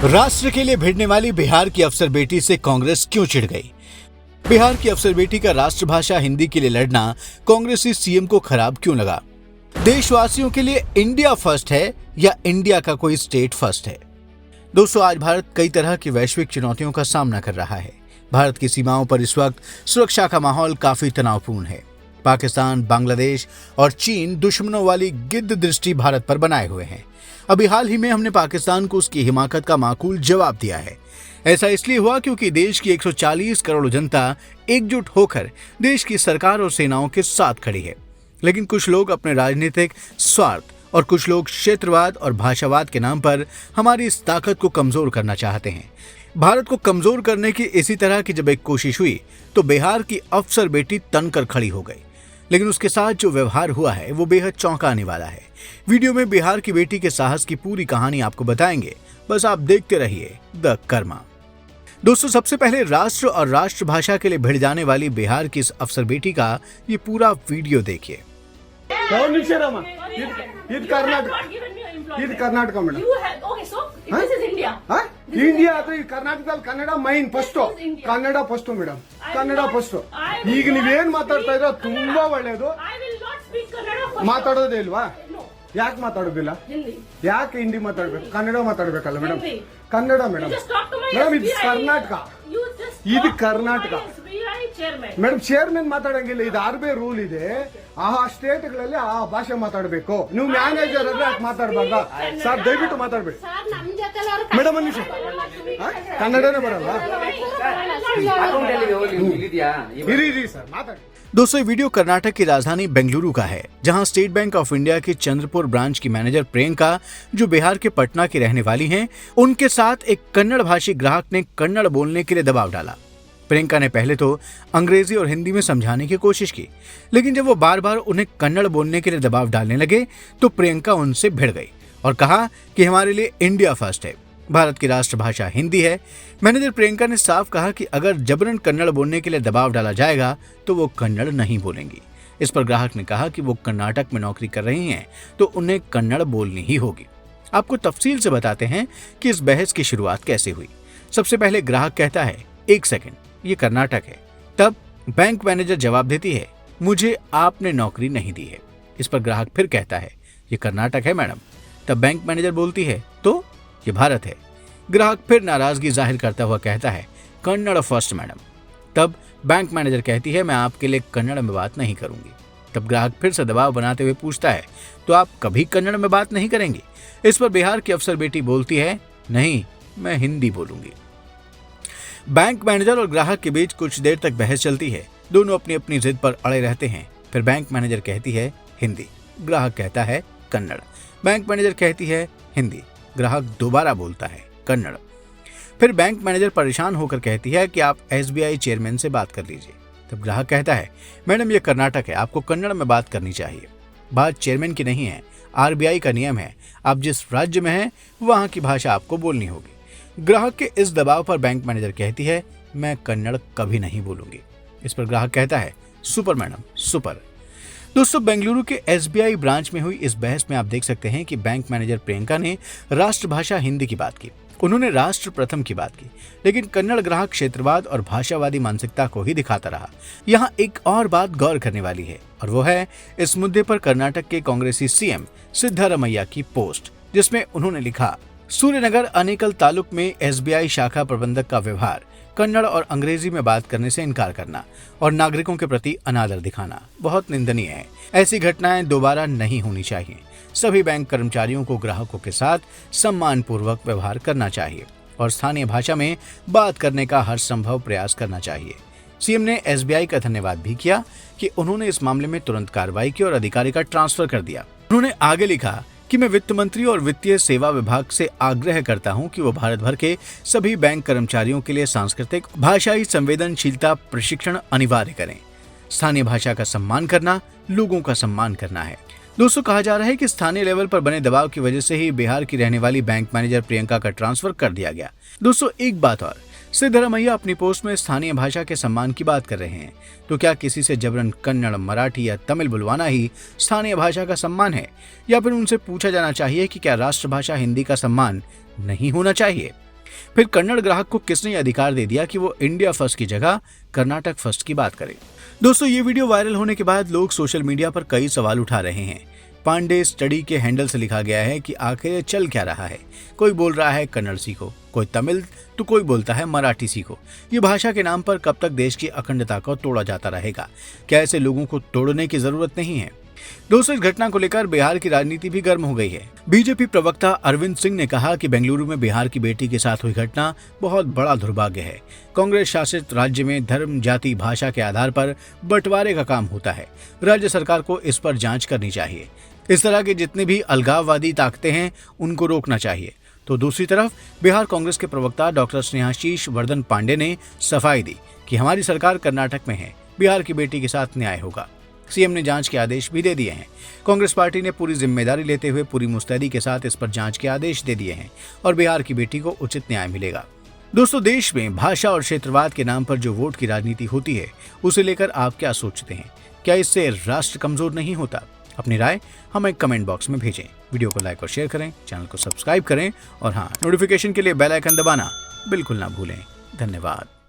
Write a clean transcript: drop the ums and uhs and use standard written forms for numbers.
राष्ट्र के लिए भिड़ने वाली बिहार की अफसर बेटी से कांग्रेस क्यों चिढ़ गई? बिहार की अफसर बेटी का राष्ट्रभाषा हिंदी के लिए लड़ना कांग्रेसी सीएम को खराब क्यों लगा? देशवासियों के लिए इंडिया फर्स्ट है या इंडिया का कोई स्टेट फर्स्ट है? दोस्तों, आज भारत कई तरह की वैश्विक चुनौतियों का सामना कर रहा है। भारत की सीमाओं पर इस वक्त सुरक्षा का माहौल काफी तनावपूर्ण है। पाकिस्तान, बांग्लादेश और चीन दुश्मनों वाली गिद्ध दृष्टि भारत पर बनाए हुए हैं। अभी हाल ही में हमने पाकिस्तान को उसकी हिमाकत का माकूल जवाब दिया है। ऐसा इसलिए हुआ क्योंकि देश की 140 करोड़ जनता एकजुट होकर देश की सरकार और सेनाओं के साथ खड़ी है। लेकिन कुछ लोग अपने राजनीतिक स्वार्थ और कुछ लोग क्षेत्रवाद और भाषावाद के नाम पर हमारी इस ताकत को कमजोर करना चाहते हैं। भारत को कमजोर करने की इसी तरह की जब एक कोशिश हुई तो बिहार की अफसर बेटी तनकर खड़ी हो गई। लेकिन उसके साथ जो व्यवहार हुआ है वो बेहद चौंकाने वाला है। वीडियो में बिहार की बेटी के साहस की पूरी कहानी आपको बताएंगे, बस आप देखते रहिए द कर्मा। दोस्तों, सबसे पहले राष्ट्र और राष्ट्रभाषा के लिए भिड़ जाने वाली बिहार की इस अफसर बेटी का ये पूरा वीडियो देखिए। कर्नाटक ಮೇಡಂ ಇಂಡಿಯಾ ಅದು ಈ ಕರ್ನಾಟಕದಲ್ಲಿ Kannada main first Kannada first madam Kannada first ಈಗ ನೀವೇನ್ ಮಾತಾಡ್ತಾ ಇರೋ ತುಂಬಾ ಒಳ್ಳೇದು ಮಾತಾಡೋದೇ ಇಲ್ವಾ ಯಾಕೆ ಮಾತಾಡೋದಿಲ್ಲ ಯಾಕೆ ಹಿಂದಿ ಮಾತಾಡ್ಬೇಕು ಕನ್ನಡ ಮಾತಾಡ್ಬೇಕಲ್ಲ ಮೇಡಂ ಕನ್ನಡ ಮೇಡಂ ಮೇಡಂ ಇದು ಕರ್ನಾಟಕ ಇದು ಕರ್ನಾಟಕ ಮೇಡಂ ಚೇರ್ಮನ್ ಮಾತಾಡಂಗಿಲ್ಲ ಇದು ಆರ್ಬಿ ರೂಲ್ ಇದೆ ಆ ಸ್ಟೇಟ್ ಗಳಲ್ಲಿ ಆ ಭಾಷೆ ಮಾತಾಡಬೇಕು ನೀವು ಮ್ಯಾನೇಜರ್ ಅಂದ್ರೆ ಯಾಕೆ ಮಾತಾಡಬಾರ್ದ ಸರ್ ದಯವಿಟ್ಟು ಮಾತಾಡ್ಬೇಡಿ ಮೇಡಮ್ ಅನ್ನಿ ಸರ್ ಕನ್ನಡನೇ ಬರಲ್ಲ ಇರಿ ಸರ್ ಮಾತಾಡಿ। दोस्तों, ये वीडियो कर्नाटक की राजधानी बेंगलुरु का है, जहां स्टेट बैंक ऑफ इंडिया की चंद्रपुर ब्रांच की मैनेजर प्रियंका, जो बिहार के पटना की रहने वाली हैं, उनके साथ एक कन्नड़ भाषी ग्राहक ने कन्नड़ बोलने के लिए दबाव डाला। प्रियंका ने पहले तो अंग्रेजी और हिंदी में समझाने की कोशिश की, लेकिन जब वो बार बार उन्हें कन्नड़ बोलने के लिए दबाव डालने लगे तो प्रियंका उनसे भिड़ गई और कहा कि हमारे लिए इंडिया फर्स्ट है, भारत की राष्ट्रभाषा हिंदी है। मैनेजर प्रियंका ने साफ कहा कि अगर जबरन कन्नड़ बोलने के लिए दबाव डाला जाएगा तो वो कन्नड़ नहीं बोलेंगी। इस पर ग्राहक ने कहा कि वो कर्नाटक में नौकरी कर रही हैं तो उन्हें कन्नड़ बोलनी ही होगी। आपको तफसील से बताते हैं कि इस बहस की शुरुआत कैसे हुई। सबसे पहले ग्राहक कहता है, एक सेकंड, ये कर्नाटक है। तब बैंक मैनेजर जवाब देती है, मुझे आपने नौकरी नहीं दी है। इस पर ग्राहक फिर कहता है, ये कर्नाटक है मैडम। तब बैंक मैनेजर बोलती है, तो ये भारत है। ग्राहक फिर नाराजगी जाहिर करता हुआ कहता है, कन्नड़ फर्स्ट मैडम। तब बैंक मैनेजर कहती है, मैं आपके लिए कन्नड़ में बात नहीं करूंगी। तब ग्राहक फिर से दबाव बनाते हुए पूछता है, तो आप कभी कन्नड़ में बात नहीं करेंगी? इस पर बिहार की अफसर बेटी बोलती है, नहीं, मैं हिंदी बोलूंगी। बैंक मैनेजर और ग्राहक के बीच कुछ देर तक बहस चलती है। दोनों अपनी अपनी जिद पर अड़े रहते हैं। फिर बैंक मैनेजर कहती है हिंदी, ग्राहक कहता है कन्नड़। बैंक मैनेजर कहती है हिंदी, ग्राहक दोबारा बोलता है कन्नड़। फिर बैंक मैनेजर परेशान होकर कहती है कि आप एसबीआई चेयरमैन से बात कर लीजिए। तब ग्राहक कहता है, मैडम ये कर्नाटक है, आपको कन्नड़ में बात करनी चाहिए। बात चेयरमैन की नहीं है, आरबीआई का नियम है, आप जिस राज्य में हैं वहां की भाषा आपको बोलनी होगी। ग्राहक के इस दबाव पर बैंक मैनेजर कहती है, मैं कन्नड़ कभी नहीं बोलूंगी। इस पर ग्राहक कहता है, सुपर मैडम, सुपर। दोस्तों, बेंगलुरु के एसबीआई ब्रांच में हुई इस बहस में आप देख सकते हैं कि बैंक मैनेजर प्रियंका ने राष्ट्रभाषा हिंदी की बात की, उन्होंने राष्ट्र प्रथम की बात की, लेकिन कन्नड़ ग्राहक क्षेत्रवाद और भाषावादी मानसिकता को ही दिखाता रहा। यहाँ एक और बात गौर करने वाली है और वो है इस मुद्दे पर कर्नाटक के कांग्रेसी सीएम सिद्धारमैया की पोस्ट, जिसमें उन्होंने लिखा, सूर्यनगर अनेकल तालुक में एसबीआई शाखा प्रबंधक का व्यवहार कन्नड़ और अंग्रेजी में बात करने से इनकार करना और नागरिकों के प्रति अनादर दिखाना बहुत निंदनीय है। ऐसी घटनाएं दोबारा नहीं होनी चाहिए। सभी बैंक कर्मचारियों को ग्राहकों के साथ सम्मान पूर्वक व्यवहार करना चाहिए और स्थानीय भाषा में बात करने का हर संभव प्रयास करना चाहिए। सीएम ने एसबीआई का धन्यवाद भी किया कि उन्होंने इस मामले में तुरंत कार्रवाई की और अधिकारी का ट्रांसफर कर दिया। उन्होंने आगे लिखा कि मैं वित्त मंत्री और वित्तीय सेवा विभाग से आग्रह करता हूं कि वो भारत भर के सभी बैंक कर्मचारियों के लिए सांस्कृतिक भाषाई संवेदनशीलता प्रशिक्षण अनिवार्य करें। स्थानीय भाषा का सम्मान करना लोगों का सम्मान करना है। दोस्तों, कहा जा रहा है कि स्थानीय लेवल पर बने दबाव की वजह से ही बिहार की रहने वाली बैंक मैनेजर प्रियंका का ट्रांसफर कर दिया गया। दोस्तों, एक बात और, सिद्धारमैया अपनी पोस्ट में स्थानीय भाषा के सम्मान की बात कर रहे हैं, तो क्या किसी से जबरन कन्नड़, मराठी या तमिल बुलवाना ही स्थानीय भाषा का सम्मान है, या फिर उनसे पूछा जाना चाहिए कि क्या राष्ट्रभाषा हिंदी का सम्मान नहीं होना चाहिए? फिर कन्नड़ ग्राहक को किसने ये अधिकार दे दिया कि वो इंडिया फर्स्ट की जगह कर्नाटक फर्स्ट की बात करे? दोस्तों, ये वीडियो वायरल होने के बाद लोग सोशल मीडिया पर कई सवाल उठा रहे हैं। पांडे स्टडी के हैंडल से लिखा गया है कि आखिर चल क्या रहा है। कोई बोल रहा है कन्नड़ सीखो, कोई तमिल, तो कोई बोलता है मराठी सीखो। ये भाषा के नाम पर कब तक देश की अखंडता को तोड़ा जाता रहेगा? क्या ऐसे लोगों को तोड़ने की जरूरत नहीं है? दोस्तों, इस घटना को लेकर बिहार की राजनीति भी गर्म हो गई है। बीजेपी प्रवक्ता अरविंद सिंह ने कहा कि बेंगलुरु में बिहार की बेटी के साथ हुई घटना बहुत बड़ा दुर्भाग्य है। कांग्रेस शासित राज्य में धर्म, जाति, भाषा के आधार पर बंटवारे का काम होता है। राज्य सरकार को इस पर जांच करनी चाहिए। इस तरह के जितने भी अलगाववादी ताकतें हैं उनको रोकना चाहिए। तो दूसरी तरफ बिहार कांग्रेस के प्रवक्ता डॉक्टर स्नेहाशीष वर्धन पांडे ने सफाई दी कि हमारी सरकार कर्नाटक में है, बिहार की बेटी के साथ न्याय होगा। सीएम ने जांच के आदेश भी दे दिए हैं। कांग्रेस पार्टी ने पूरी जिम्मेदारी लेते हुए पूरी मुस्तैदी के साथ इस पर जांच के आदेश दे दिए हैं और बिहार की बेटी को उचित न्याय मिलेगा। दोस्तों, देश में भाषा और क्षेत्रवाद के नाम पर जो वोट की राजनीति होती है, उसे लेकर आप क्या सोचते हैं? क्या इससे राष्ट्र कमजोर नहीं होता? अपनी राय हमें कमेंट बॉक्स में भेजें। वीडियो को लाइक और शेयर करें, चैनल को सब्सक्राइब करें और हाँ, नोटिफिकेशन के लिए बेल आइकन दबाना बिल्कुल ना भूलें। धन्यवाद।